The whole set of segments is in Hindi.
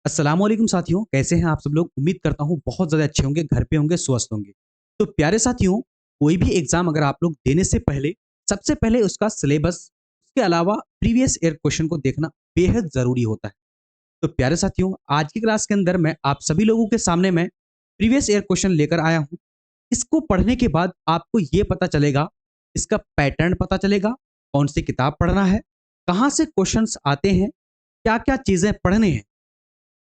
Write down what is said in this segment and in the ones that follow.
अस्सलाम वालेकुम साथियों, कैसे हैं आप सब लोग? उम्मीद करता हूँ बहुत ज़्यादा अच्छे होंगे, घर पे होंगे, स्वस्थ होंगे। तो प्यारे साथियों, कोई भी एग्ज़ाम अगर आप लोग देने से पहले, सबसे पहले उसका सिलेबस, उसके अलावा प्रीवियस ईयर क्वेश्चन को देखना बेहद ज़रूरी होता है। तो प्यारे साथियों, आज की क्लास के अंदर मैं आप सभी लोगों के सामने मैं प्रीवियस ईयर क्वेश्चन लेकर आया हूँ। इसको पढ़ने के बाद आपको ये पता चलेगा, इसका पैटर्न पता चलेगा, कौन सी किताब पढ़ना है, कहाँ से क्वेश्चंस आते हैं, क्या-क्या चीज़ें पढ़ने हैं।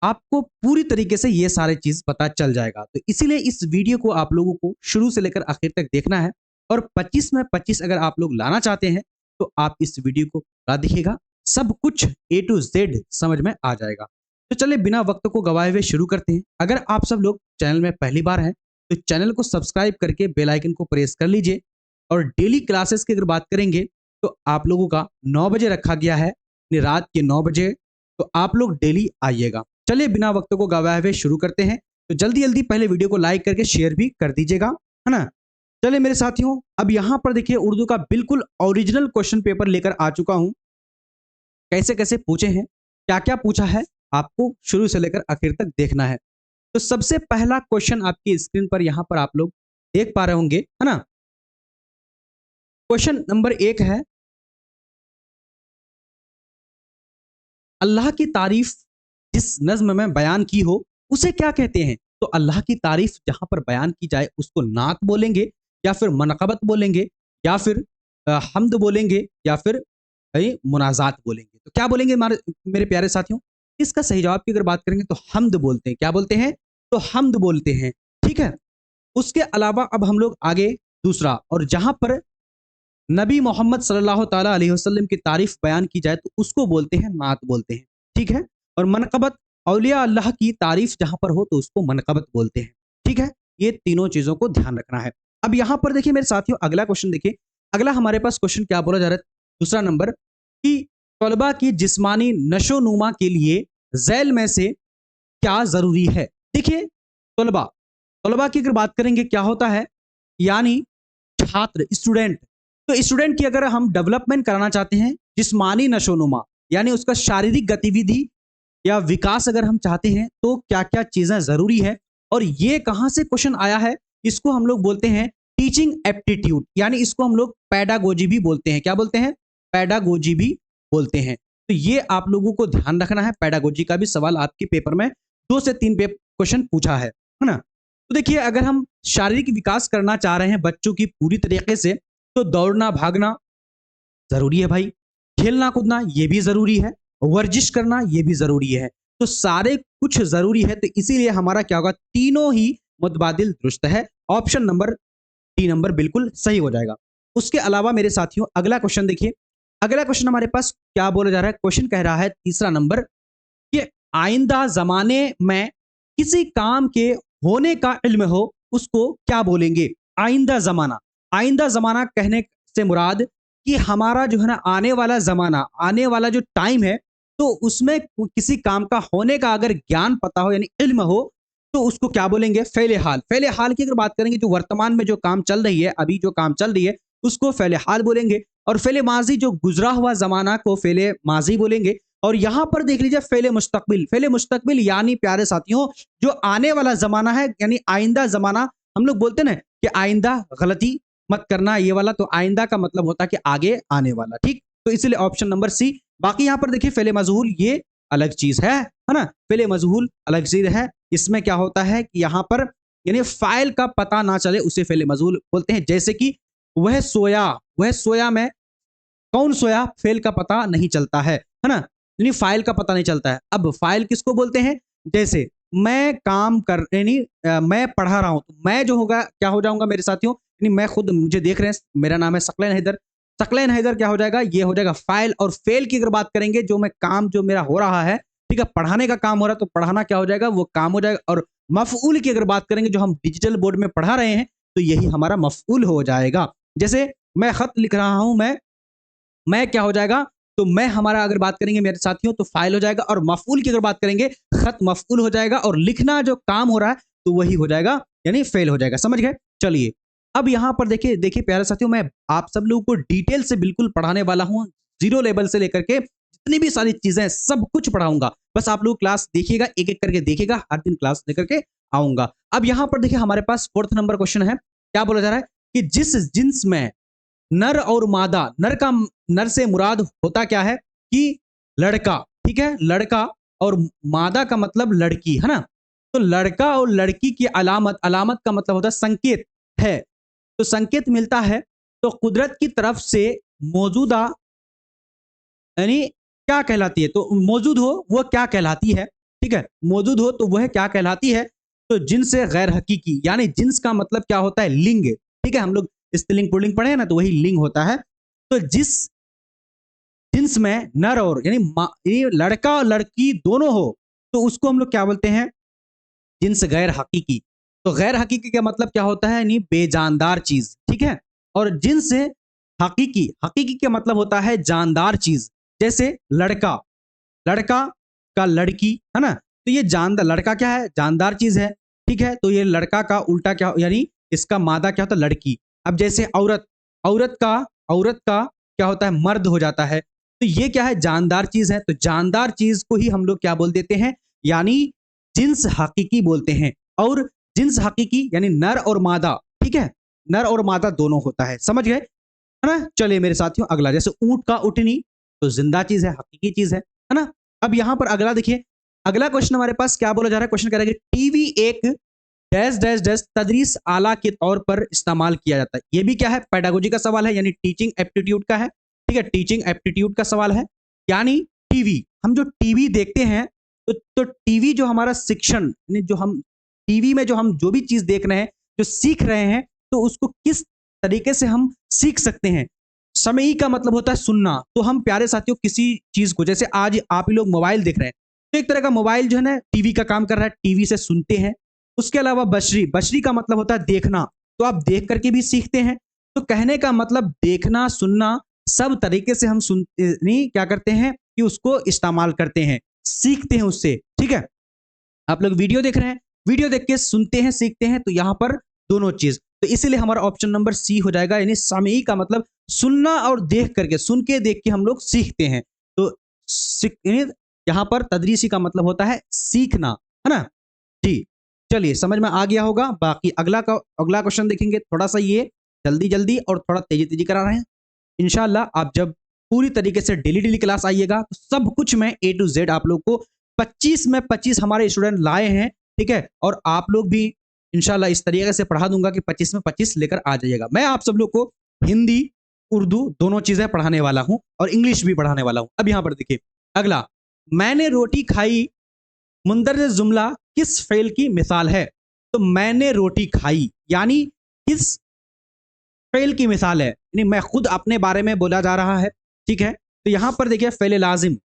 आपको पूरी तरीके से ये सारे चीज़ पता चल जाएगा। तो इसीलिए इस वीडियो को आप लोगों को शुरू से लेकर आखिर तक देखना है और 25 में 25 अगर आप लोग लाना चाहते हैं, तो आप इस वीडियो को पूरा देखिएगा। सब कुछ ए टू ज़ेड समझ में आ जाएगा। तो चलिए बिना वक़्त को गवाए हुए शुरू करते हैं। अगर आप सब लोग चैनल में पहली बार हैं, तो चैनल को सब्सक्राइब करके बेल आइकन को प्रेस कर लीजिए और डेली क्लासेस की अगर बात करेंगे, तो आप लोगों का 9 बजे रखा गया है, यानी रात के 9 बजे, तो आप लोग डेली आइएगा। चलिए बिना वक्त को गवाए हुए शुरू करते हैं। तो जल्दी-जल्दी पहले वीडियो को लाइक करके शेयर भी कर दीजिएगा, है ना? चलिए मेरे साथियों, अब यहाँ पर देखिए उर्दू का बिल्कुल ओरिजिनल क्वेश्चन पेपर लेकर आ चुका हूँ। कैसे-कैसे पूछे हैं, क्या-क्या पूछा है, आपको शुरू से लेकर आखिर तक देखना है। तो सबसे पहला क्वेश्चन आपकी स्क्रीन पर यहाँ पर आप लोग देख पा रहे होंगे, है ना? क्वेश्चन नंबर 1 है, अल्लाह की तारीफ जिस नज़्म में बयान की हो, उसे क्या कहते हैं? तो अल्लाह की तारीफ जहाँ पर बयान की जाए उसको नात बोलेंगे या फिर मनक़बत बोलेंगे या फिर हम्द बोलेंगे या फिर मुनाज़ात बोलेंगे। तो क्या बोलेंगे मेरे प्यारे साथियों? इसका सही जवाब की अगर बात करेंगे तो हम्द बोलते हैं। क्या बोलते हैं? तो हम्द बोलते हैं। ठीक है? उसके अलावा अब हम लोग आगे दूसरा और जहाँ पर नबी मोहम्मद सल्लल्लाहु ताला अलैहि वसल्लम की तारीफ बयान की जाए तो उसको बोलते हैं नात बोलते हैं। ठीक है? और मनक़बत औलिया अल्लाह की तारीफ जहाँ पर हो तो उसको मनक़बत बोलते हैं। ठीक है? ये तीनों चीज़ों को ध्यान रखना है। अब यहाँ पर देखिए मेरे साथियों अगला क्वेश्चन देखिए। अगला हमारे पास क्वेश्चन क्या बोला जा रहा है? दूसरा नंबर कि तलबा की जिस्मानी नशो-नुमा के लिए ज़ैल में से क्या ज़रूरी है? देखिए तलबा, तलबा की अगर बात करेंगे क्या होता है? यानी छात्र, स्टूडेंट। तो स्टूडेंट की अगर हम डेवलपमेंट कराना चाहते हैं, जिस्मानी नशोनुमा यानी उसका शारीरिक गतिविधि या विकास अगर हम चाहते हैं, तो क्या-क्या चीज़ें ज़रूरी है और ये कहाँ से क्वेश्चन आया है? इसको हम लोग बोलते हैं टीचिंग एप्टीट्यूड यानी इसको हम लोग पेडागोजी भी बोलते हैं। क्या बोलते हैं? पेडागोजी भी बोलते हैं। तो ये आप लोगों को ध्यान रखना है, पेडागोजी का भी सवाल आपके पेपर में 2 से 3 क्वेश्चन पूछा है ना? तो देखिए अगर हम शारीरिक विकास करना चाह रहे हैं बच्चों की पूरी तरीके से, तो दौड़ना, भागना ज़रूरी है भाई। खेलना-कूदना ये भी ज़रूरी है, वर्जिश करना ये भी ज़रूरी है। तो सारे कुछ ज़रूरी है, तो इसीलिए हमारा क्या होगा तीनों ही मुतबादिल दुरुस्त है। ऑप्शन नंबर डी नंबर बिल्कुल सही हो जाएगा। उसके अलावा मेरे साथियों अगला क्वेश्चन देखिए, अगला क्वेश्चन हमारे पास क्या बोला जा रहा है? क्वेश्चन कह रहा है तीसरा नंबर कि आइंदा ज़माने में किसी काम के होने का इल्म हो, उसको क्या बोलेंगे? आइंदा ज़माना। आइंदा ज़माना कहने से मुराद कि हमारा जो है ना आने वाला ज़माना, आने वाला जो टाइम है, तो उसमें किसी काम का होने का अगर ज्ञान पता हो यानी इल्म हो, तो उसको क्या बोलेंगे? फ़ेल हाल। फ़ेल हाल की अगर बात करेंगे जो वर्तमान में जो काम चल रही है, अभी जो काम चल रही है, उसको फ़ेल हाल बोलेंगे और फ़ेल माज़ी जो गुज़रा हुआ ज़माना को फ़ेल माज़ी बोलेंगे और यहाँ पर देख लीजिए फ़ेल मुस्तक़बिल। फ़ेल मुस्तक़बिल यानी प्यारे साथियों जो आने वाला ज़माना है यानी आइंदा ज़माना हम लोग बोलते हैं ना कि आइंदा गलती मत करना ये वाला तो आइंदा का मतलब होता है कि आगे आने वाला, ठीक? तो इसलिए ऑप्शन नंबर सी। बाकी यहाँ पर देखिए फ़ेल मजहूल ये अलग चीज़ है ना? फ़ेल मजहूल अलग चीज़ है। इसमें क्या होता है कि यहाँ पर यानी फ़ाइल का पता ना चले उसे फ़ेल मजहूल बोलते हैं। जैसे कि वह सोया में कौन सोया? फ़ेल का पता नहीं चलता है ना? यानी फ़ाइल का पता नहीं चलता है। अब फ़ाइल किसको बोलते हैं? जैसे मैं काम कर यानी मैं पढ़ा रहा हूँ, तो मैं जो होगा क्या हो जाऊँगा मेरे साथियों? यानी मैं खुद मुझे देख रहे हैं, मेरा नाम है सकलैन हैदर। सकलैन हैदर क्या हो जाएगा? ये हो जाएगा फ़ाइल और फ़ेल की अगर बात करेंगे जो मैं काम जो मेरा हो रहा है, ठीक है? पढ़ाने का काम हो रहा है, तो पढ़ाना क्या हो जाएगा? वो काम हो जाएगा और मफ़ऊल की अगर बात करेंगे जो हम डिजिटल बोर्ड में पढ़ा रहे हैं, तो यही हमारा मफ़ऊल हो जाएगा। जैसे मैं खत लिख रहा हूँ मैं क्या हो जाएगा? तो मैं हमारा अगर बात करेंगे मेरे साथियों तो फ़ाइल हो जाएगा और मफ़ऊल की अगर बात करेंगे ख़त मफ़ऊल हो जाएगा और लिखना जो काम हो रहा है तो वही हो जाएगा यानी फ़ेल हो जाएगा। समझ गए? चलिए, अब यहाँ पर देखिए देखिए प्यारे साथियों मैं आप सब लोगों को डिटेल से बिल्कुल पढ़ाने वाला हूँ, ज़ीरो लेवल से लेकर के जितनी भी सारी चीजें हैं, सब कुछ पढ़ाऊंगा। बस आप लोग क्लास देखिएगा, एक एक करके देखिएगा, हर दिन क्लास लेकर के आऊंगा। अब यहाँ पर देखिए हमारे पास 4th नंबर क्वेश्चन है। क्या बोला जा रहा है कि जिस जिन्स में नर और मादा, नर से मुराद होता क्या है कि लड़का, ठीक है, लड़का, और मादा का मतलब लड़की, है ना। तो लड़का और लड़की की अलामत, अलामत का मतलब होता है संकेत है, तो संकेत मिलता है तो कुदरत की तरफ से मौजूदा, यानी क्या कहलाती है, तो मौजूद हो वो क्या कहलाती है, ठीक है, मौजूद हो तो वह क्या कहलाती है। तो जिन्स गैर हकीकी, यानी जिन्स का मतलब क्या होता है, लिंग, ठीक है, हम लोग स्त्रीलिंग पुल्लिंग पढ़े हैं ना, तो वही लिंग होता है। तो जिस जिन्स में नर और यानी ये लड़का और लड़की दोनों हो, तो उसको हम लोग क्या बोलते हैं, जिन्स गैर हकीकी। तो गैर हकीकी का मतलब क्या होता है, यानी बेजानदार चीज, ठीक है। और जिन्स हकीकी, हकीकी का मतलब होता है जानदार चीज, जैसे लड़का, लड़का का लड़की, है ना। तो ये जानदार, लड़का क्या है, जानदार चीज है, ठीक है। तो ये लड़का का उल्टा क्या, यानी इसका मादा क्या होता है, लड़की। अब जैसे औरत, औरत का क्या होता है, मर्द हो जाता है। तो ये क्या है, जानदार चीज है। तो जानदार चीज को ही हम लोग क्या बोल देते हैं, यानी जिन्स हकीकी बोलते हैं। और जिन्स हकीकी यानी नर और मादा, ठीक है, नर और मादा दोनों होता है, समझ गए, है ना। चलिए मेरे साथियों, अगला जैसे ऊंट का उठनी, तो जिंदा चीज है, हकीकी चीज है ना। अब यहां पर अगला देखिए, अगला क्वेश्चन हमारे पास क्या बोला जा रहा है, क्वेश्चन कह रहा है कि टीवी एक डैश डैश डैश तदरीस आला के तौर पर इस्तेमाल किया जाता है। ये भी क्या है, पेडागोजी का सवाल है, यानी टीचिंग एप्टीट्यूड का है, ठीक है, टीचिंग एप्टीट्यूड का सवाल है। यानी टीवी, हम जो टीवी देखते हैं, तो टीवी जो हमारा शिक्षण, यानी जो हम टीवी में जो हम जो भी चीज देख रहे हैं, जो सीख रहे हैं, तो उसको किस तरीके से हम सीख सकते हैं। समई का मतलब होता है सुनना। तो हम प्यारे साथियों किसी चीज को, जैसे आज आप ही लोग मोबाइल देख रहे हैं, तो एक तरह का मोबाइल जो है ना टीवी का काम कर रहा है, टीवी से सुनते हैं। उसके अलावा बशरी, बशरी का मतलब होता है देखना, तो आप देख करके भी सीखते हैं। तो कहने का मतलब देखना, सुनना, सब तरीके से हम सुन नहीं क्या करते हैं कि उसको इस्तेमाल करते हैं, सीखते हैं उससे, ठीक है। आप लोग वीडियो देख रहे हैं, वीडियो देख के सुनते हैं, सीखते हैं, तो यहां पर दोनों चीज, तो इसीलिए हमारा ऑप्शन नंबर सी हो जाएगा, यानी सामयी का मतलब सुनना और देख करके, सुन के देख के हम लोग सीखते हैं। तो यहां पर तदरीसी का मतलब होता है सीखना, है ना जी। चलिए समझ में आ गया होगा। बाकी अगला क्वेश्चन देखेंगे, थोड़ा सा ये जल्दी जल्दी और थोड़ा तेजी तेजी करा रहे हैं। इंशाल्लाह आप जब पूरी तरीके से डेली डेली क्लास आइएगा, तो सब कुछ मैं A to Z आप लोग को 25 में 25 हमारे स्टूडेंट लाए हैं, ठीक है। और आप लोग भी इंशाल्लाह इस तरीके से पढ़ा दूंगा कि 25 में 25 लेकर आ जाइएगा। मैं आप सब लोग को हिंदी, उर्दू दोनों चीजें पढ़ाने वाला हूं और इंग्लिश भी पढ़ाने वाला हूं। अब यहां पर देखिए अगला, मैंने रोटी खाई मुंदरज जुमला किस फेल की मिसाल है। तो मैंने रोटी खाई यानी किस फेल की मिसाल है, यानी मैं खुद अपने बारे में बोला जा रहा है, ठीक है। तो यहां पर देखिए फेले लाजिम,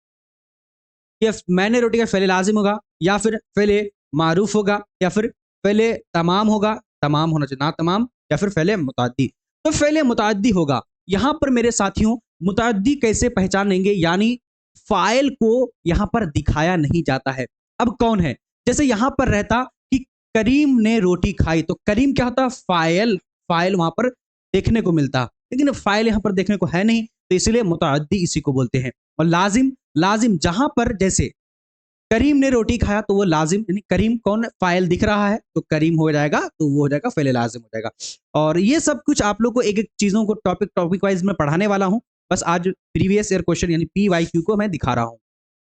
ये मैंने रोटी का फेले लाजिम होगा, या फिर फेले मारूफ होगा, या फिर फेले तमाम होगा, तमाम होना चाहिए ना तमाम, या फिर फेले मुताद्दी। तो फेले मुताद्दी होगा। यहां पर मेरे साथियों मुताद्दी कैसे पहचानेंगे, यानी फाइल को यहां पर दिखाया नहीं जाता है। अब कौन है, जैसे यहां पर रहता कि करीम ने रोटी खाई, तो करीम क्या होता, फाइल, फाइल वहां पर देखने को मिलता, लेकिन फाइल यहां पर देखने को है नहीं, तो इसलिए मुताद्दी इसी को बोलते हैं। और लाजिम, लाजिम जहां पर जैसे करीम ने रोटी खाया, तो वो लाजिम, यानी करीम कौन, फाइल दिख रहा है, तो करीम हो जाएगा, तो वो हो जाएगा फेले लाजिम हो जाएगा। और ये सब कुछ आप लोग को एक एक चीजों को टॉपिक वाइज में पढ़ाने वाला हूं। बस आज प्रीवियस ईयर क्वेश्चन यानी PYQ को मैं दिखा रहा हूं।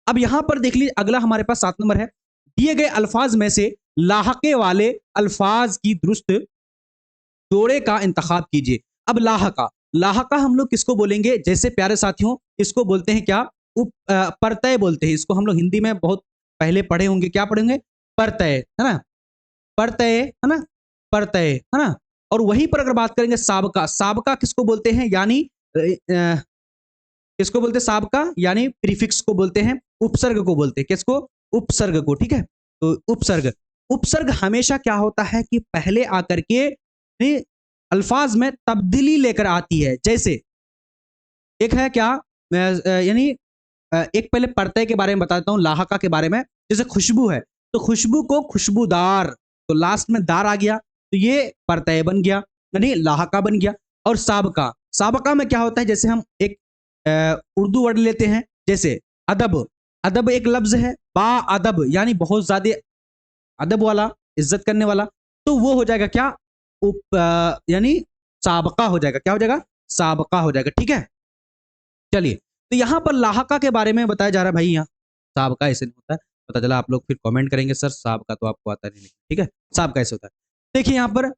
अब यहां पर देख लीजिए, अगला हमारे पास 7 नंबर है, दिए गए अल्फाज में से लाहके वाले अल्फाज की दुरुस्त जोड़े का इंतखाब कीजिए। अब लाहका, लाहका हम लोग किसको बोलेंगे, जैसे प्यारे साथियों इसको बोलते हैं क्या, परतय बोलते हैं इसको। हम लोग हिंदी में बहुत पहले पढ़े होंगे, क्या पढ़ेंगे, परतय, है ना, परतय, है ना, परतय, है ना। और वहीं पर अगर बात करेंगे साबका, साबका किसको बोलते हैं, यानी किसको बोलते हैं साबका, यानी प्रीफिक्स को बोलते हैं, उपसर्ग को बोलते हैं, किसको, उपसर्ग को, ठीक है। तो उपसर्ग, उपसर्ग हमेशा क्या होता है कि पहले आकर के अल्फाज में तब्दीली लेकर आती है। जैसे एक है क्या, यानी एक पहले परतय के बारे में बताता हूं, लाहका के बारे में। जैसे खुशबू है, तो खुशबू को खुशबूदार, तो लास्ट में दार आ गया, तो ये परतय बन गया, यानी लाहका बन गया। और साबका, साबका में क्या होता है, जैसे हम एक उर्दू वर्ड लेते हैं, जैसे अदब, अदब एक लफ्ज है, बा अदब यानी बहुत ज्यादा अदब वाला, इज्जत करने वाला, तो वो हो जाएगा क्या, यानी साबका हो जाएगा। क्या हो जाएगा? साबका हो जाएगा। ठीक है, चलिए। तो यहाँ पर लाहका के बारे में बताया जा रहा है भाई। यहाँ साबका ऐसे नहीं होता है, पता चला आप लोग फिर कमेंट करेंगे सर साबका तो आपको आता नहीं। ठीक है, साबका ऐसे होता है। देखिए यहाँ पर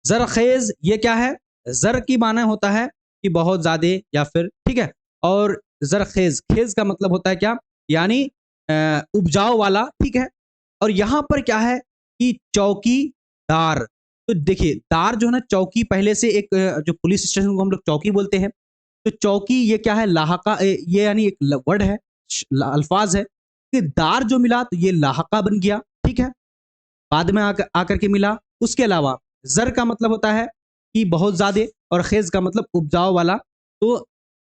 ज़रख़ेज़ ये क्या है? ज़र की माना होता है कि बहुत ज़्यादा या फिर, ठीक है, और ज़रख़ेज़, ख़ेज़ का मतलब होता है क्या? यानी उपजाऊ वाला, ठीक है। और यहाँ पर क्या है कि चौकीदार। तो देखिए दार जो है ना, चौकी पहले से एक जो पुलिस स्टेशन को हम लोग चौकी बोलते हैं, तो चौकी ये क्या है? लाहका ये यानी एक वर्ड है, अल्फाज है कि दार जो मिला तो ये लाहका बन गया। ठीक है, बाद में आकर आकर के मिला। उसके अलावा ज़र का मतलब होता है कि बहुत ज़्यादा, और ख़ेज़ का मतलब उपजाऊ वाला। तो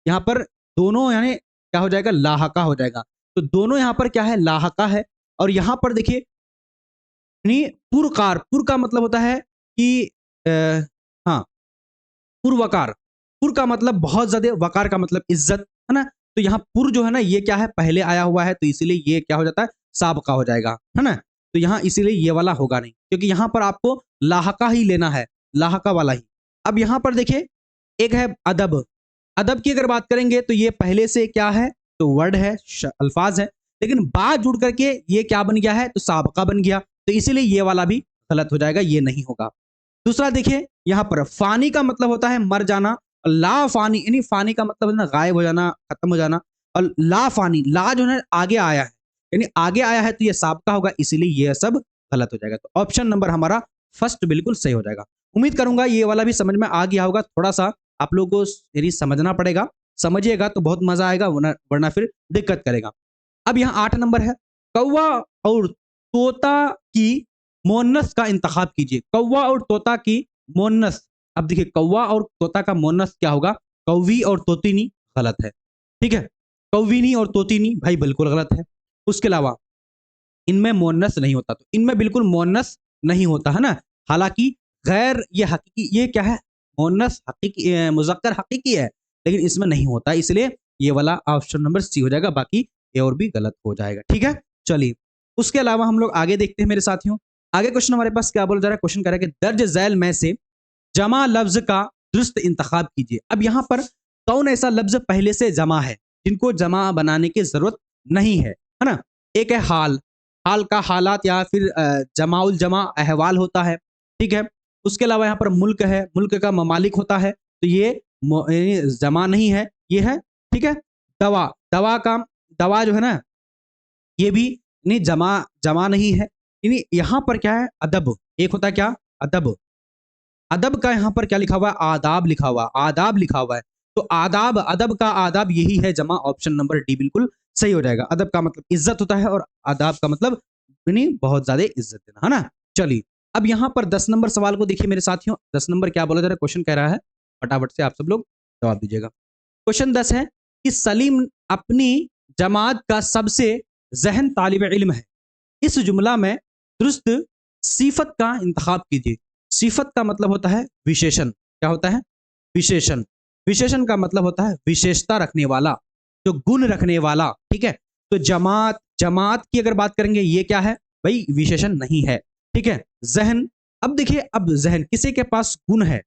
यहाँ पर दोनों यानी क्या हो जाएगा? लाहका हो जाएगा। तो दोनों यहाँ पर क्या है? लाहका है। और यहाँ पर देखिए यानी पुरकार, पुर का मतलब होता है कि हाँ, पुरवकार। पुर का मतलब बहुत ज़्यादा, वकार का मतलब इज़्ज़त, है ना? तो यहाँ पुर जो है ना, ये क्या है? पहले आया हुआ है, तो इसीलिए ये क्या हो जाता है? साबका हो जाएगा, है ना? तो यहाँ इसीलिए ये वाला होगा नहीं, क्योंकि यहाँ पर आपको लाहका ही लेना है, लाहका वाला ही। अब यहाँ पर देखिए, एक है अदब। अदब की अगर बात करेंगे तो ये पहले से क्या है? तो वर्ड है, अल्फाज है, लेकिन बाद जुड़ करके ये क्या बन गया है? तो साबका बन गया। तो इसीलिए ये वाला भी गलत हो जाएगा, ये नहीं होगा। दूसरा देखिए यहाँ पर फानी का मतलब होता है मर जाना। ला फानी यानी फानी का मतलब है ना गायब हो जाना, खत्म हो जाना। और ला फानी, ला जो है आगे आया है, यानी आगे आया है तो ये साबका होगा, इसीलिए ये सब गलत हो जाएगा। तो ऑप्शन नंबर हमारा फर्स्ट बिल्कुल सही हो जाएगा। उम्मीद करूंगा ये वाला भी समझ में आ गया होगा। थोड़ा सा आप लोगों को यदि समझना पड़ेगा, समझिएगा तो बहुत मजा आएगा, वरना वरना फिर दिक्कत करेगा। अब यहाँ 8 नंबर है, कौवा और तोता की मोनस का इंतखाब कीजिए। कौवा और तोता की मोनस। अब देखिए कौवा और तोता का मोनस क्या होगा? कौवी और तोतिनी। गलत है। ठीक है, कौवीनी और तोतिनी भाई बिल्कुल गलत है। उसके अलावा इनमें मोनस नहीं होता, तो इनमें बिल्कुल मोनस नहीं होता है ना। हालांकि गैर ये हकीकी, ये क्या है? मोनस हकीकी, मुजक्कर हकीकी है, लेकिन इसमें नहीं होता, इसलिए ये वाला ऑप्शन नंबर सी हो जाएगा। बाकी ये और भी गलत हो जाएगा। ठीक है, चलिए। उसके अलावा हम लोग आगे देखते हैं मेरे साथियों। आगे क्वेश्चन हमारे पास क्या बोला जा रहा है? क्वेश्चन कह रहा है कि दर्ज झैल में से जमा लफ्ज का दुरुस्त इंतखाब कीजिए। अब यहाँ पर कौन ऐसा लफ्ज पहले से जमा है जिनको जमा बनाने की जरूरत नहीं है ना? एक है हाल, हाल का हालात या फिर जमाउल जमा अहवाल होता है। ठीक है, उसके अलावा यहाँ पर मुल्क है, मुल्क का ममालिक होता है, तो ये जमा नहीं है, ये है। ठीक है, दवा, दवा का, दवा जो है ना, ये भी नहीं जमा, जमा नहीं है। यानी यहाँ पर क्या है? अदब। एक होता है क्या? अदब। अदब का यहाँ पर क्या लिखा हुआ है? आदाब लिखा हुआ, आदाब लिखा हुआ है। तो आदाब, अदब का आदाब यही है जमा। ऑप्शन नंबर डी बिल्कुल सही हो जाएगा। अदब का मतलब इज्जत होता है, और आदाब का मतलब यानी बहुत ज्यादा इज्जत देना, है ना? चलिए, अब यहाँ पर 10 नंबर सवाल को देखिए मेरे साथियों। 10 नंबर क्या बोला जा रहा है? क्वेश्चन कह रहा है, फटाफट से आप सब लोग जवाब दीजिएगा। क्वेश्चन 10 है कि सलीम अपनी जमात का सबसे जहन तालिब इल्म है। इस जुमला में दुरुस्त सिफत का इंतखाब कीजिए। सिफत का मतलब होता है विशेषण। क्या होता है? विशेषण। विशेषण का मतलब होता है विशेषता रखने वाला, जो गुण रखने वाला। ठीक है, तो जमात, जमात की अगर बात करेंगे ये क्या है भाई? विशेषण नहीं है। ठीक है, जहन। अब देखिए, अब जहन किसी के पास गुण है,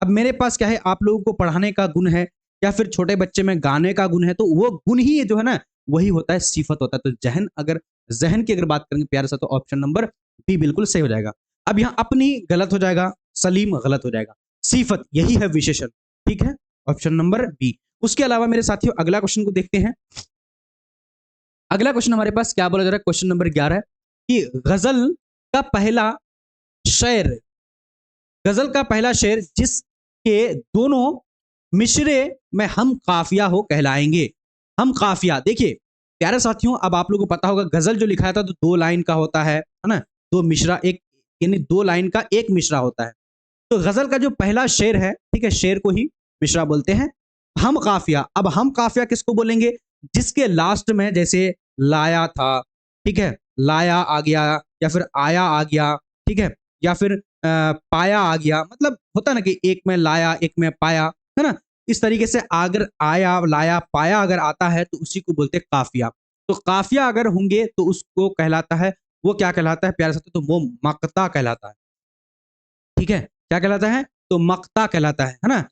अब मेरे पास क्या है? आप लोगों को पढ़ाने का गुण है, या फिर छोटे बच्चे में गाने का गुण है, तो वो गुण ही जो है ना, वही होता है, सिफत होता है। तो जहन, अगर जहन की अगर बात करेंगे प्यारे सा, तो ऑप्शन नंबर बी बिल्कुल सही हो जाएगा। अब यहाँ अपनी गलत हो जाएगा, सलीम गलत हो जाएगा, सिफत यही है विशेषण। ठीक है, ऑप्शन नंबर बी। उसके अलावा मेरे साथियों अगला क्वेश्चन को देखते हैं। अगला क्वेश्चन हमारे पास क्या बोला जा रहा है? क्वेश्चन नंबर 11 है कि गजल का पहला शेर, गजल का पहला शेर जिसके दोनों मिसरे में हम काफिया हो कहलाएंगे। हम काफिया, देखिए प्यारे साथियों, अब आप लोगों को पता होगा गजल जो लिखा था तो 2 लाइन का होता है ना? 2 मिसरा, एक यानी 2 लाइन का एक मिसरा होता है। तो गजल का जो पहला शेर है, ठीक है, शेर को ही मिसरा बोलते हैं। हम काफिया, अब हम काफिया किसको बोलेंगे? जिसके लास्ट में जैसे लाया था, ठीक है, लाया आ गया, या फिर आया आ गया, ठीक है, या फिर पाया आ गया, मतलब होता ना कि एक में लाया एक में पाया, है ना? इस तरीके से अगर आया, लाया, पाया अगर आता है तो उसी को बोलते हैं काफिया। तो काफिया अगर होंगे तो उसको कहलाता है, वो क्या कहलाता है प्यारे साथियों, तो वो मक्ता कहलाता है। ठीक है, क्या कहलाता है, तो मक्ता कहलाता है ना।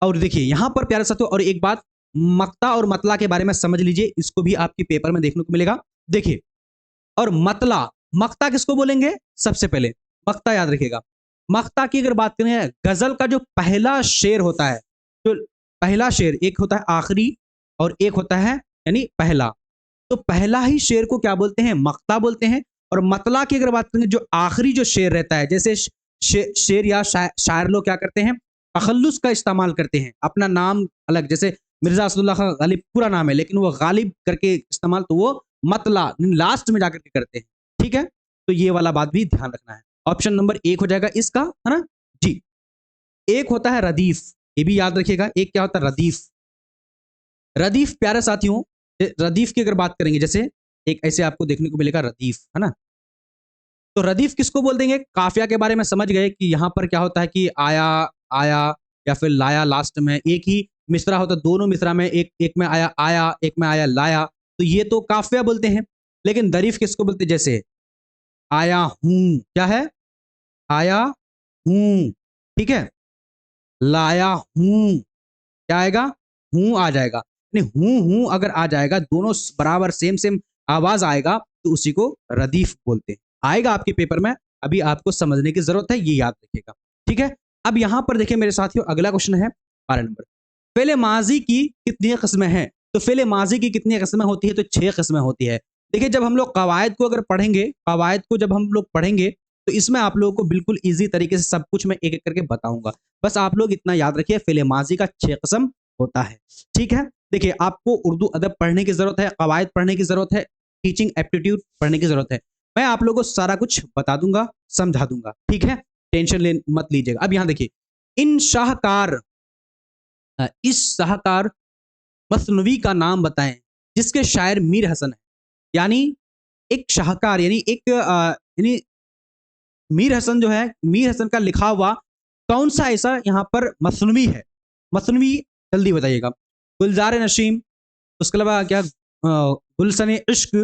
और देखिए यहाँ पर प्यारे साथियों और एक बात, मक्ता और मतला के बारे में समझ लीजिए, इसको भी आपके पेपर में देखने को मिलेगा। देखिए, और मतला, मक्ता किसको बोलेंगे, सबसे पहले मक्ता याद रखिएगा। मक्ता की अगर बात करें, गजल का जो पहला शेर होता है, तो पहला शेर एक होता है आखिरी और एक होता है यानी पहला, तो पहला ही शेर को क्या बोलते हैं, मक्ता बोलते हैं। और मतला की अगर बात करें, जो आखिरी जो शेर रहता है, जैसे शेर या शायर लोग क्या करते हैं, तखल्लुस का इस्तेमाल करते हैं, अपना नाम अलग, जैसे मिर्जा असदुल्ला खान गालिब पूरा नाम है लेकिन वो गालिब करके इस्तेमाल, तो वो मतला लास्ट में जाकर के करते हैं। ठीक है, तो ये वाला बात भी ध्यान रखना है। ऑप्शन नंबर एक हो जाएगा इसका, है ना जी। एक होता है रदीफ, ये भी याद रखिएगा, एक क्या होता है रदीफ। रदीफ प्यारे साथियों, रदीफ की अगर बात करेंगे, जैसे एक ऐसे आपको देखने को मिलेगा रदीफ, है ना। तो रदीफ किसको बोल देंगे, काफिया के बारे में समझ गए कि यहाँ पर क्या होता है कि आया, आया या फिर लाया, लास्ट में एक ही मिसरा होता है, दोनों मिसरा में एक में आया आया, एक में आया लाया, तो ये तो काफिया बोलते हैं। लेकिन दरीफ किसको बोलते हैं, जैसे आया हूं, क्या है, आया हूं, ठीक है, लाया हूं, क्या आएगा, हूं आ जाएगा, नहीं हूं अगर आ जाएगा, दोनों बराबर सेम सेम आवाज आएगा, तो उसी को रदीफ बोलते हैं। आएगा आपके पेपर में, अभी आपको समझने की जरूरत है, ये याद रखिएगा। ठीक है, अब यहां पर देखिए मेरे साथियों, अगला क्वेश्चन है 12 नंबर। फेले माजी की कितनी किस्में हैं, तो फेले माजी की कितनी किस्में होती है, तो 6 किस्में होती है। देखिए, जब हम लोग कवायद को अगर पढ़ेंगे, कवायद को जब हम लोग पढ़ेंगे, तो इसमें आप लोगों को बिल्कुल ईजी तरीके से सब कुछ मैं एक एक करके बताऊंगा। बस आप लोग इतना याद रखिए, फेले माजी का 6 किस्म होता है। ठीक है, देखिए आपको उर्दू अदब पढ़ने की जरूरत है, कवायद पढ़ने की जरूरत है, टीचिंग एप्टीट्यूड पढ़ने की जरूरत है। मैं आप लोगों को सारा कुछ बता दूंगा, समझा दूंगा। ठीक है, टेंशन ले मत लीजिएगा। अब यहां देखिए, इन शाहकार, इस शाहकार मसनवी का नाम बताएं जिसके शायर मीर हसन है। यानी एक शाहकार, यानी एक यानी मीर हसन जो है, मीर हसन का लिखा हुआ कौन सा ऐसा यहाँ पर मसनवी है, मसनवी जल्दी बताइएगा। गुलजार नशीम, उसके अलावा क्या, गुलशन इश्क,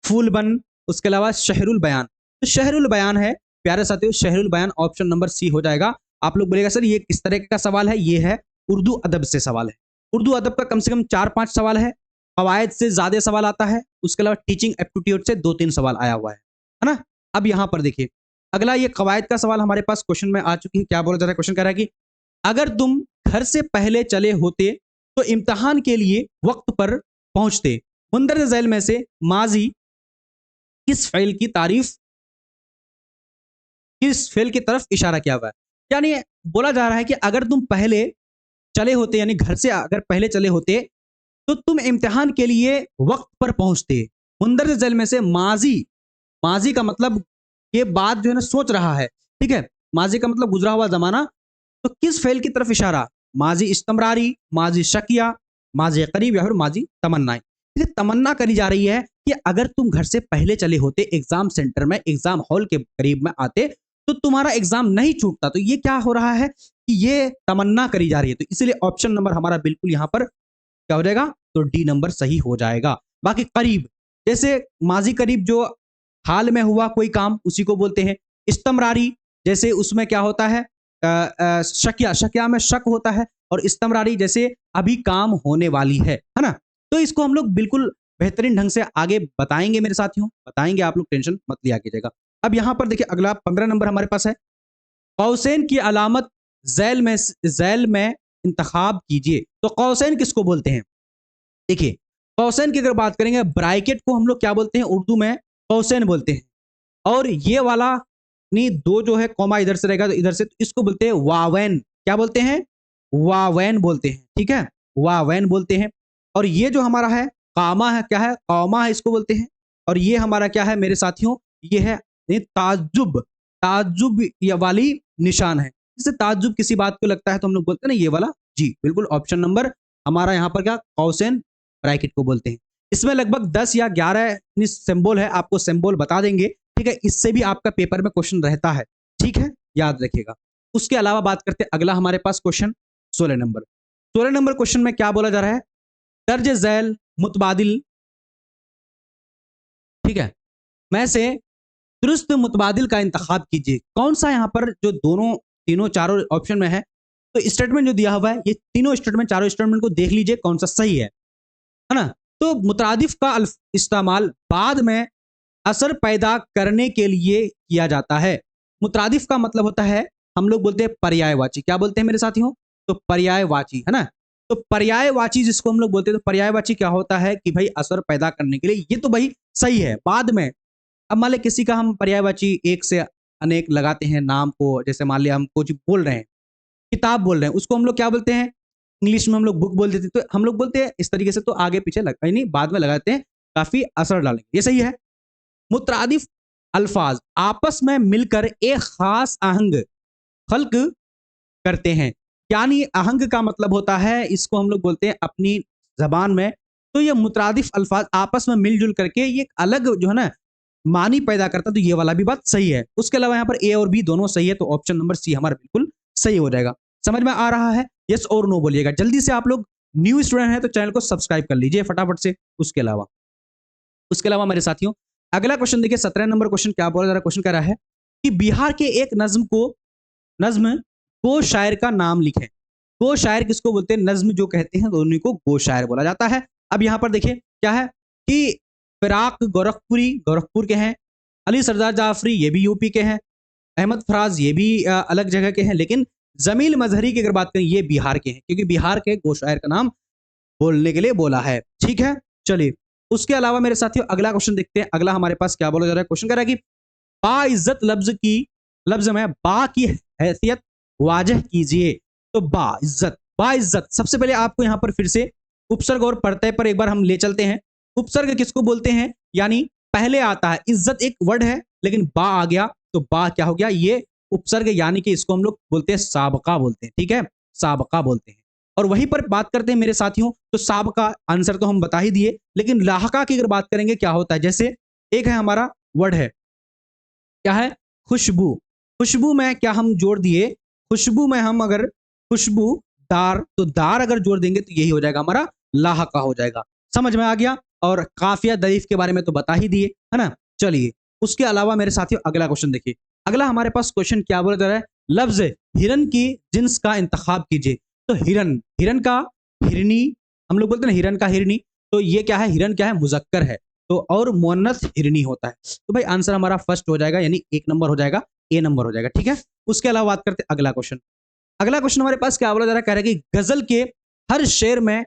फूलबन, उसके अलावा शहरुल बयान। तो शहरुल बयान है प्यारे साथियों, शहरुल बयान ऑप्शन नंबर सी हो जाएगा। आप लोग बोलेगा सर ये किस तरह का सवाल है, ये है उर्दू अदब से सवाल है। उर्दू अदब का कम से कम 4-5 सवाल है, कवायद से ज्यादा सवाल आता है, उसके अलावा टीचिंग एप्टीट्यूड से 2-3 सवाल आया हुआ है ना। अब यहां पर देखिए, अगला ये कवायद का सवाल हमारे पास क्वेश्चन में आ चुकी है। क्या बोला जा रहा है, क्वेश्चन कह रहा है कि अगर तुम घर से पहले चले होते तो इम्तिहान के लिए वक्त पर पहुंचते, मुंदर झैल में से माजी किस फेल की तारीफ, किस फेल की तरफ इशारा किया हुआ है। यानी बोला जा रहा है कि अगर तुम पहले चले होते, यानी घर से अगर पहले चले होते, तो तुम इम्तिहान के लिए वक्त पर पहुंचते। मुंदर झैल में से माजी, माजी का मतलब ये बात जो है ना सोच रहा है, ठीक है, माजी का मतलब गुजरा हुआ जमाना। तो किस फेल की तरफ इशारा, माजी इस्तमरारी, माजी शकिया, माजी करीब या फिर माजी तमन्नाएं। ये तमन्ना करी जा रही है कि अगर तुम घर से पहले चले होते, एग्जाम सेंटर में, एग्जाम हॉल के करीब में आते, तो तुम्हारा एग्जाम नहीं छूटता। तो ये क्या हो रहा है कि ये तमन्ना करी जा रही है, तो इसलिए ऑप्शन नंबर हमारा बिल्कुल यहां पर क्या हो जाएगा, तो डी नंबर सही हो जाएगा। बाकी करीब, जैसे माजी करीब जो हाल में हुआ कोई काम, उसी को बोलते हैं। इस्तमरारी, जैसे उसमें क्या होता है, शकिया, शकिया में शक होता है, और इस्तमरारी जैसे अभी काम होने वाली है ना। तो इसको हम लोग बिल्कुल बेहतरीन ढंग से आगे बताएंगे मेरे साथियों, बताएंगे, आप लोग टेंशन मत लिया कीजिएगा। अब यहां पर देखिए, अगला 15 नंबर हमारे पास है, कौसैन की अलामत झैल में इंतखाब कीजिए। तो कौसैन किसको बोलते हैं, देखिए कौसैन की अगर बात करेंगे, ब्रैकेट को हम लोग क्या बोलते हैं उर्दू में, कौसैन बोलते हैं। और ये वाला नहीं, दो जो है कॉमा इधर से रहेगा तो इधर से, तो इसको बोलते हैं वावैन। क्या बोलते हैं, वावैन बोलते हैं, ठीक है, वावैन बोलते हैं। और ये जो हमारा है कामा है, क्या है, कौमा है, इसको बोलते हैं। और ये हमारा क्या है मेरे साथियों, ये है ताज्जुब, ताज्जुब ये वाली निशान है। जैसे ताज्जुब किसी बात को लगता है तो हम लोग बोलते हैं ना ये वाला, जी बिल्कुल ऑप्शन नंबर हमारा यहाँ पर क्या, कौसैन ब्रैकेट को बोलते हैं। इसमें लगभग 10 या 11 सिंबल है, आपको सिंबल बता देंगे, ठीक है, इससे भी आपका पेपर में क्वेश्चन रहता है, ठीक है, याद रखिएगा। उसके अलावा बात करते हैं, अगला हमारे पास क्वेश्चन 16 नंबर। 16 नंबर क्वेश्चन में क्या बोला जा रहा है? दर्ज झैल मुतबादिल, ठीक है, में से दुरुस्त मुतबादिल का इंतखाब कीजिए। कौन सा यहाँ पर जो दोनों तीनों चारों ऑप्शन में है, तो स्टेटमेंट जो दिया हुआ है, ये तीनों स्टेटमेंट, चारों स्टेटमेंट को देख लीजिए कौन सा सही है ना? तो मुतरादिफ का इस्तेमाल बाद में असर पैदा करने के लिए किया जाता है। मुतरादिफ का मतलब होता है, हम लोग बोलते हैं पर्यायवाची। क्या बोलते हैं मेरे साथियों? तो पर्यायवाची, है ना? तो पर्यायवाची जिसको हम लोग बोलते हैं, तो पर्यायवाची क्या होता है कि भाई असर पैदा करने के लिए, ये तो भाई सही है। बाद में अब मान लिया किसी का हम पर्यायवाची एक से अनेक लगाते हैं नाम को, जैसे मान लिया हम कुछ बोल रहे हैं, किताब बोल रहे हैं, उसको हम लोग क्या बोलते हैं? इंग्लिश में हम लोग बुक बोल देते हैं, तो हम लोग बोलते हैं इस तरीके से, तो आगे पीछे नहीं, बाद में लगाते हैं, काफी असर डालेंगे, ये सही है। मुतरादिफ अल्फाज आपस में मिलकर एक खास आहंग खल्क करते हैं। यानी आहंग का मतलब होता है, इसको हम लोग बोलते हैं अपनी जबान में, तो ये मुतरादिफ अल्फाज आपस में मिलजुल करके ये अलग जो है ना मानी पैदा करता है, तो ये वाला भी बात सही है। उसके अलावा यहाँ पर ए और बी दोनों सही है, तो ऑप्शन नंबर सी हमारा बिल्कुल सही हो जाएगा। समझ में आ रहा है? यस और नो बोलिएगा जल्दी से। आप लोग न्यू स्टूडेंट हैं तो चैनल को सब्सक्राइब कर लीजिए फटाफट से। उसके अलावा मेरे साथियों, अगला क्वेश्चन देखिए, 17 नंबर क्वेश्चन क्या बोला जा रहा है? क्वेश्चन कह रहा है कि बिहार के एक नज्म को शायर का नाम लिखें। गो शायर किसको बोलते हैं? नज्म जो कहते हैं, तो उन्हीं को गो शायर बोला जाता है। अब यहाँ पर देखिए क्या है कि फिराक गोरखपुर के हैं, अली सरदार जाफरी ये भी यूपी के हैं, अहमद फराज ये भी अलग जगह के हैं, लेकिन जमील मजहरी की अगर बात करें ये बिहार के हैं, क्योंकि बिहार के गो शायर का नाम बोलने के लिए बोला है। ठीक है, चलिए उसके अलावा मेरे साथियों अगला क्वेश्चन देखते हैं। अगला हमारे पास क्या बोला जा रहा है? क्वेश्चन कह रहा है कि बाइज्जत लफ्ज में बा की हैसियत वाजह कीजिए। तो बाइज्जत सबसे पहले आपको यहां पर फिर से उपसर्ग और प्रत्यय पर एक बार हम ले चलते हैं। उपसर्ग किसको बोलते हैं? यानी पहले आता है, इज्जत एक वर्ड है लेकिन बा आ गया, तो बा क्या हो गया? ये उपसर्ग, यानी कि इसको हम लोग बोलते हैं साबका बोलते हैं। ठीक है, साबका बोलते हैं। और वहीं पर बात करते हैं मेरे साथियों, तो साबका आंसर तो हम बता ही दिए, लेकिन लाहका की अगर बात करेंगे क्या होता है? जैसे एक है हमारा वर्ड है, क्या है? खुशबू। खुशबू में क्या हम जोड़ दिए? खुशबू में हम अगर खुशबू दार, तो दार अगर जोड़ देंगे तो यही हो जाएगा हमारा लाहका हो जाएगा। समझ में आ गया? और काफिया दईफ के बारे में तो बता ही दिए, है ना? चलिए उसके अलावा मेरे साथियों अगला क्वेश्चन देखिए। अगला हमारे पास क्वेश्चन क्या बोला जा रहा है? लफ्ज हिरन की जिन्स का इंतखाब कीजिए। तो हिरन, हिरन का हिरनी, हम लोग बोलते हैं हिरन का हिरनी, तो ये क्या है? हिरन क्या है? मुजक्कर है, तो और मुअन्नस हिरनी होता है। तो भाई आंसर हमारा फर्स्ट हो जाएगा, यानी 1 नंबर हो जाएगा, ए नंबर हो जाएगा। ठीक है, उसके अलावा बात करते हैं अगला क्वेश्चन। अगला क्वेश्चन हमारे पास क्या बोला जा रहा है? कह रहा है कि गजल के हर शेर में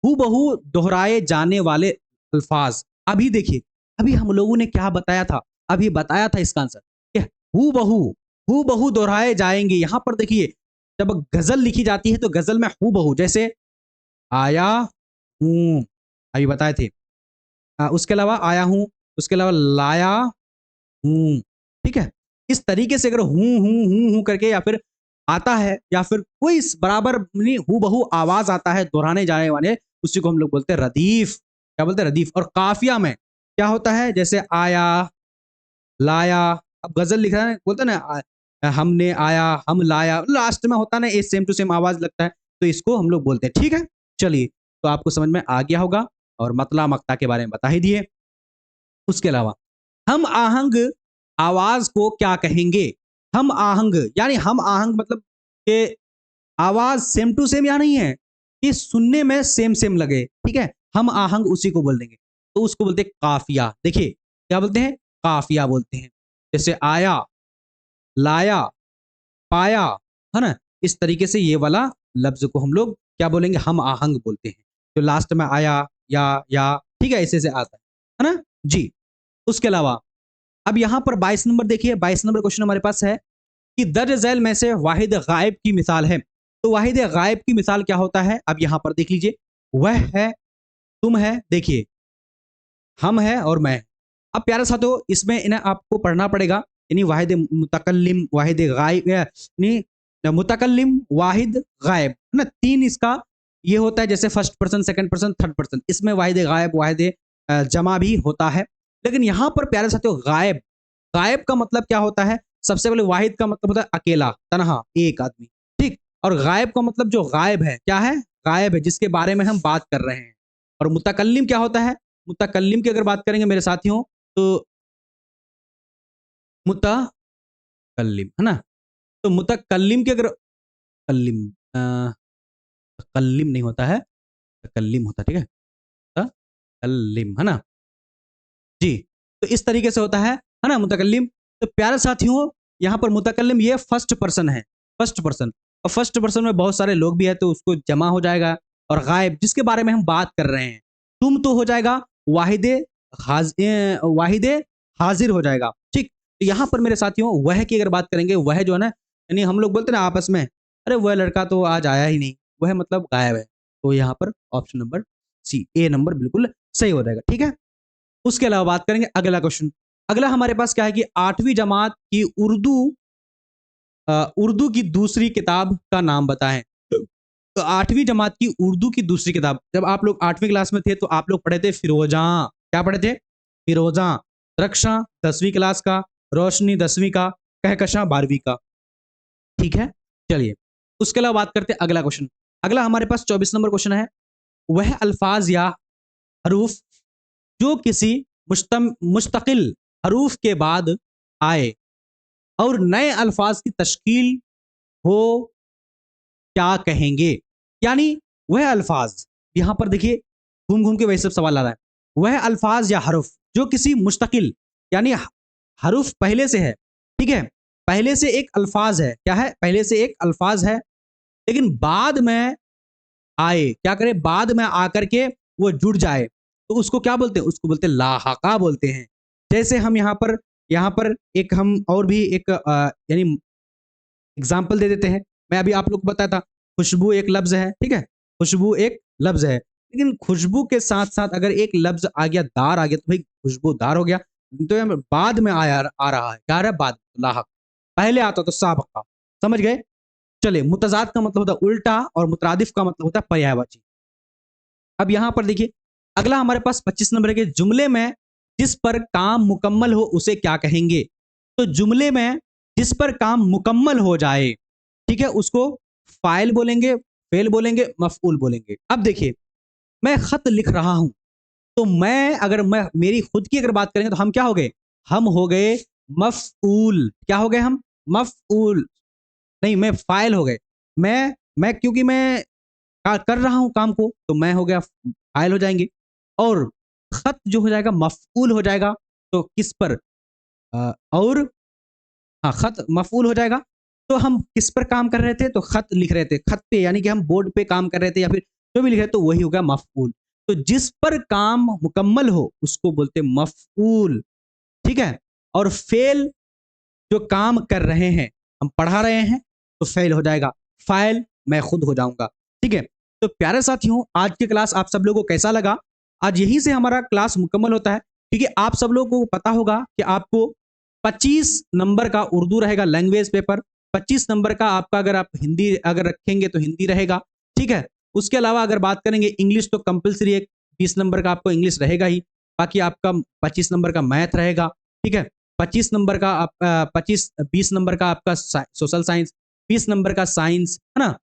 हूबहू दोहराए जाने वाले अल्फाज। अभी देखिए, अभी हम लोगों ने क्या बताया था? अभी बताया था इसका आंसर कि हूबहू दोहराए जाएंगे। यहां पर देखिए, जब गजल लिखी जाती है तो गजल में हूबहू, जैसे आया हूं, अभी बताए थे। उसके अलावा आया हूं, उसके अलावा लाया हूं। ठीक है, इस तरीके से अगर हूं करके या फिर आता है, या फिर कोई बराबर नहीं हूबहू आवाज आता है दोहराने जाने वाले, उसी को हम लोग बोलते हैं रदीफ। क्या बोलते हैं? रदीफ। और काफिया में क्या होता है? जैसे आया, लाया, अब गजल लिख रहा है, बोलते ना हमने आया, हम लाया, लास्ट में होता ना ये सेम टू सेम आवाज लगता है, तो इसको हम लोग बोलते हैं। ठीक है, चलिए तो आपको समझ में आ गया होगा, और मतला मक्ता के बारे में बता ही दिए। उसके अलावा हम आहंग आवाज को क्या कहेंगे? हम आहंग, यानी हम आहंग मतलब कि आवाज सेम टू सेम या नहीं है, कि सुनने में सेम सेम लगे। ठीक है, हम आहंग उसी को बोल देंगे, तो उसको बोलते हैं काफिया। देखिए क्या बोलते हैं? काफिया बोलते हैं। जैसे आया, लाया, पाया, है ना? इस तरीके से ये वाला लफ्ज को हम लोग क्या बोलेंगे? हम आहंग बोलते हैं। तो लास्ट में आया, या ठीक है, ऐसे से आता है ना जी। उसके अलावा अब यहां पर 22 नंबर देखिए, 22 नंबर क्वेश्चन हमारे पास है कि दर्ज झैल में से वाहिद गायब की मिसाल है। तो वाहिद गायब की मिसाल क्या होता है? अब यहां पर देख लीजिए, वह है, तुम है, देखिए हम है और मैं। अब प्यारे साथियों, इसमें इन्हें आपको पढ़ना पड़ेगा, यानी वाहिद मुतकल्लिम, वाहिद गायब, यानी मुतकल्लिम, वाहिद गायब, है ना? 3 इसका ये होता है, जैसे first person, second person, third person. इसमें वाहिद गायब, वाहिद जमा भी होता है। लेकिन यहां पर प्यारे साथियों गायब, गायब का मतलब क्या होता है? सबसे पहले वाहिद का मतलब होता है अकेला, तनहा, एक आदमी। ठीक, और गायब का मतलब जो गायब है, क्या है? गायब है, जिसके बारे में हम बात कर रहे हैं। और मुतकल्लिम क्या होता है? मुतकल्लिम की अगर बात करेंगे मेरे साथियों, तो मुतकल्लिम, है ना? तो मुतकल्लिम की अगर कल्लिम कल्लिम नहीं होता है, तकल्लिम होता है, ठीक है? तकल्लिम, है ना? जी, तो इस तरीके से होता है ना मुतकल्लिम? तो प्यारे साथियों, यहाँ पर मुतकल्लिम ये फर्स्ट पर्सन है, फर्स्ट पर्सन। और फर्स्ट पर्सन में बहुत सारे लोग भी हैं, तो उसको जमा हो जाएगा। और गायब, जिसके बारे में हम बात कर रहे हैं, तुम तो हो जाएगा वाहिदे वाहिदे हाजिर हो जाएगा, ठीक? तो यहाँ पर मेरे साथियों, वह की अगर बात करेंगे, वह जो है ना, यानी हम लोग बोलते हैं ना आपस में, अरे वह लड़का तो आज आया ही नहीं, वह मतलब गायब है। तो यहाँ पर ऑप्शन नंबर सी, ए नंबर बिल्कुल सही हो जाएगा, ठीक है? उसके अलावा बात करेंगे अगला क्वेश्चन। अगला हमारे पास क्या है कि 8वीं जमात की उर्दू की दूसरी किताब का नाम बताएं। तो 8वीं जमात की उर्दू की दूसरी किताब, जब आप लोग 8वीं क्लास में थे तो आप लोग पढ़े थे फिरोजा। क्या पढ़े थे? फिरोजा। रक्षा 10वीं क्लास का, रोशनी 10वीं का, कहकशां 12वीं का, ठीक है? चलिए, उसके अलावा बात करते हैं अगला क्वेश्चन। अगला हमारे पास 24 नंबर क्वेश्चन है, वह अल्फाज या हरूफ जो किसी मुस्तकिल हरूफ के बाद आए और नए अल्फाज की तश्कील हो, क्या कहेंगे? यानी वह अल्फाज, यहां पर देखिए घूम घूम के वही सब सवाल आ रहा है। वह अल्फाज या हरूफ जो किसी मुस्तकिल, यानी हरूफ पहले से है, ठीक है? पहले से एक अल्फाज है, क्या है? पहले से एक अल्फाज है, लेकिन बाद में आए, क्या करे? बाद में आकर के वो जुड़ जाए, तो उसको क्या बोलते हैं? उसको बोलते हैं लाहका बोलते हैं। जैसे हम यहाँ पर एक हम और भी एक यानी एग्जाम्पल दे देते हैं। मैं अभी आप लोग को बताया था, खुशबू एक लफ्ज है, ठीक है? खुशबू एक लफ्ज है, लेकिन खुशबू के साथ साथ अगर एक लफ्ज आ गया, दार आ गया, तो भाई खुशबूदार हो गया। तो ये बाद में आ रहा है, क्या आ रहा है? बाद, लाहक। पहले आता तो साबका, समझ गए? चलिए, मुतजाद का मतलब होता है उल्टा, और मुतरादिफ का मतलब होता है पर्यायवाची। अब यहां पर देखिए, अगला हमारे पास 25 नंबर के जुमले में जिस पर काम मुकम्मल हो उसे क्या कहेंगे? तो जुमले में जिस पर काम मुकम्मल हो जाए, ठीक है, उसको फाइल बोलेंगे, फेल बोलेंगे, मफऊल बोलेंगे। अब देखिए, मैं खत लिख रहा हूं, तो मैं मेरी खुद की अगर बात करेंगे तो हम क्या हो गए? हम हो गए मफऊल। क्या हो गए हम? मफऊल। नहीं, मैं फाइल हो गए। मैं क्योंकि मैं कर रहा हूं काम को, तो मैं हो गया फाइल हो जाएंगे। और खत जो हो जाएगा मफऊल हो जाएगा। तो किस पर? और हाँ, खत मफऊल हो जाएगा। तो हम किस पर काम कर रहे थे? तो खत लिख रहे थे। खत पे यानी कि हम बोर्ड पे काम कर रहे थे, या फिर जो भी लिख रहे थे, तो वही हो गया मफऊल। तो जिस पर काम मुकम्मल हो उसको बोलते हैं मफऊल, ठीक है? और फेल, जो काम कर रहे हैं, हम पढ़ा रहे हैं, तो फेल हो जाएगा। फाइल मैं खुद हो जाऊंगा, ठीक है? तो प्यारे साथियों, आज की क्लास आप सब लोगों को कैसा लगा? आज यहीं से हमारा क्लास मुकम्मल होता है, क्योंकि आप सब लोगों को पता होगा कि आपको 25 नंबर का उर्दू रहेगा लैंग्वेज पेपर, 25 नंबर का आपका, अगर आप हिंदी अगर रखेंगे तो हिंदी रहेगा, ठीक है? उसके अलावा अगर बात करेंगे इंग्लिश, तो कंपलसरी एक 20 नंबर का आपको इंग्लिश रहेगा ही। बाकी आपका 25 नंबर का मैथ रहेगा, ठीक है? 25 नंबर का आप 20 नंबर का आपका सोशल साइंस, 20 नंबर का साइंस, है ना?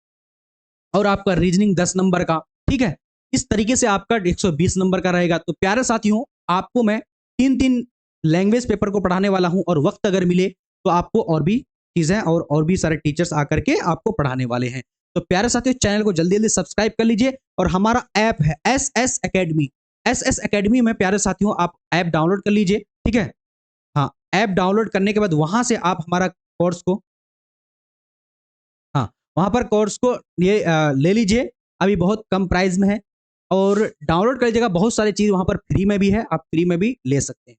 और आपका रीजनिंग 10 नंबर का, ठीक है? इस तरीके से आपका 120 नंबर का रहेगा। तो प्यारे साथियों, आपको मैं 3-3 लैंग्वेज पेपर को पढ़ाने वाला हूं, और वक्त अगर मिले तो आपको और भी चीजें और भी सारे टीचर्स आकर के आपको पढ़ाने वाले हैं। तो प्यारे साथियों, चैनल को जल्दी जल्दी सब्सक्राइब कर लीजिए। और हमारा ऐप है SS एकेडमी। SS एकेडमी में प्यारे साथियों आप ऐप डाउनलोड कर लीजिए, ठीक है? हाँ, ऐप डाउनलोड करने के बाद वहां से आप हमारा कोर्स को, हाँ, वहां पर कोर्स को ये ले लीजिए। अभी बहुत कम प्राइस में है, और डाउनलोड कर लीजिएगा। बहुत सारी चीज वहां पर फ्री में भी है, आप फ्री में भी ले सकते हैं।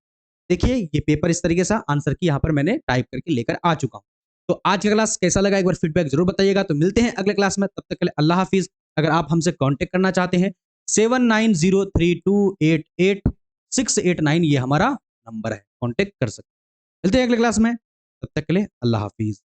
देखिए, ये पेपर इस तरीके से आंसर की यहाँ पर मैंने टाइप करके लेकर आ चुका हूँ। तो आज का क्लास कैसा लगा, एक बार फीडबैक जरूर बताइएगा। तो मिलते हैं अगले क्लास में, तब तक के लिए अल्लाह हाफिज। अगर आप हमसे कांटेक्ट करना चाहते हैं, 7903288689 ये हमारा नंबर है, कांटेक्ट कर सकते हैं। मिलते हैं अगले क्लास में, तब तक के लिए अल्लाह हाफिज।